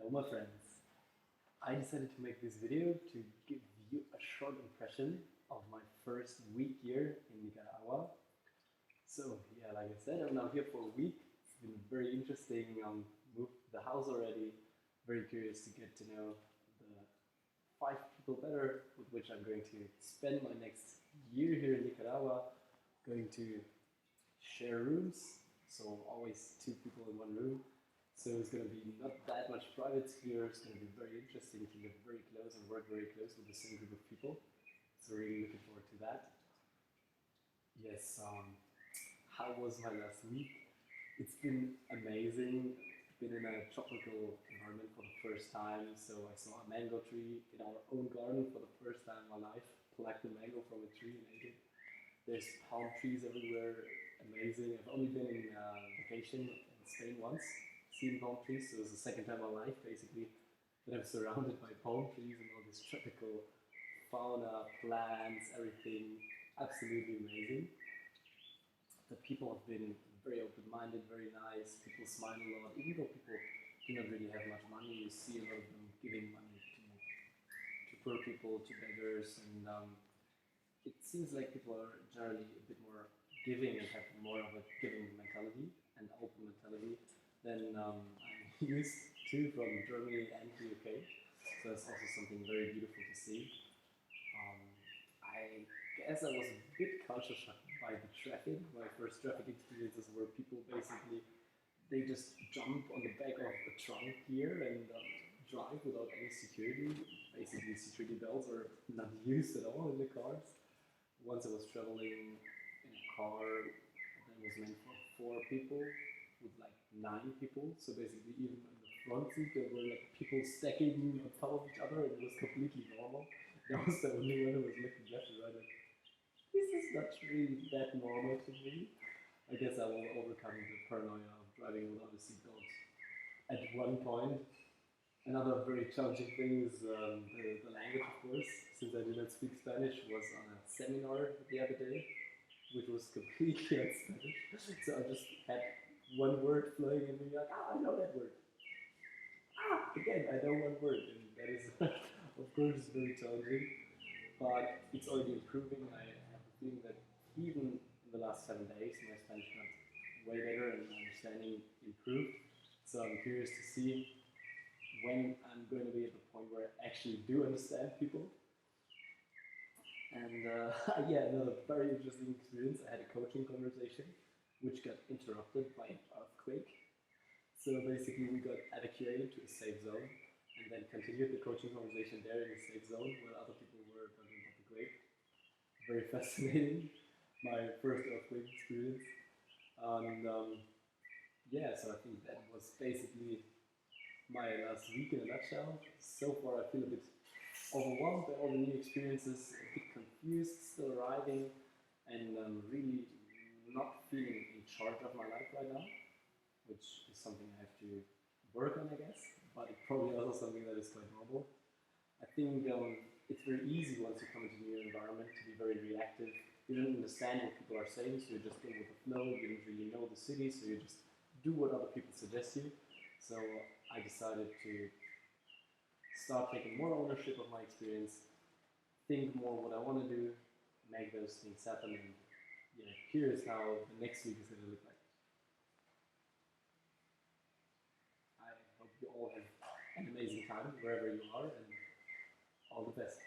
Hello my friends. I decided to make this video to give you a short impression of my first week here in Nicaragua. So yeah, like I said, I'm now here for a week. It's been very interesting. Moved to the house already. Very curious to get to know the 5 people better with which I'm going to spend my next year here in Nicaragua. Going to share rooms, so always 2 people in one room. So it's going to be not that much private sphere. It's going to be very interesting to live very close and work very close with the same group of people. So really looking forward to that. Yes, how was my last week? It's been amazing. Been in a tropical environment for the first time. So I saw a mango tree in our own garden for the first time in my life. Plucked a mango from a tree and ate it. There's palm trees everywhere. Amazing. I've only been in vacation in Spain once, seen palm trees, so it was the second time in my life basically that I'm surrounded by palm trees and all this tropical fauna, plants, everything. Absolutely amazing. The people have been very open-minded, very nice. People smile a lot, even though people do not really have much money. You see a lot of them giving money to poor people, to beggars, and it seems like people are generally a bit more giving and have more of a giving mentality and open mentality than I'm used to from Germany and the UK. So that's also something very beautiful to see. I guess I was a bit culture shocked by the traffic. My first traffic experiences were people basically, they just jump on the back of a trunk here and drive without any security. Basically, security belts are not used at all in the cars. Once I was traveling in a car that was meant for 4 people with like 9 people. So basically, even in the front seat, there were like people stacking on top of each other, and it was completely normal. That was the only one who was looking left and right. Like, this is not really that normal to me. I guess I will overcome the paranoia of driving without a seatbelt at one point. Another very challenging thing is the language, of course. Since I did not speak Spanish, was on a seminar the other day, which was completely on Spanish. So I just had one word flowing in me, like, I know that word. Again, I know one word, and that is, of course, very challenging. But it's already improving. I have the feeling that even in the last 7 days, my Spanish got way better and my understanding improved. So I'm curious to see when I'm going to be at the point where I actually do understand people. And yeah, another very interesting experience. I had a coaching conversation which got interrupted by an earthquake. So basically we got evacuated to a safe zone and then continued the coaching conversation there in the safe zone while other people were talking about the quake. Very fascinating. My first earthquake experience. And yeah, so I think that was basically my last week in a nutshell. So far I feel a bit overwhelmed by all the new experiences, a bit confused, still arriving, and really not feeling in charge of my life right now, which is something I have to work on, I guess, but it's probably also something that is quite normal. I think it's very easy once you come into a new environment to be very reactive. You don't understand what people are saying, so you just go with the flow. You don't really know the city, so you just do what other people suggest you. So I decided to start taking more ownership of my experience, think more what I want to do, make those things happen, and yeah, here's how the next week is going to look like. I hope you all have an amazing time wherever you are, and all the best.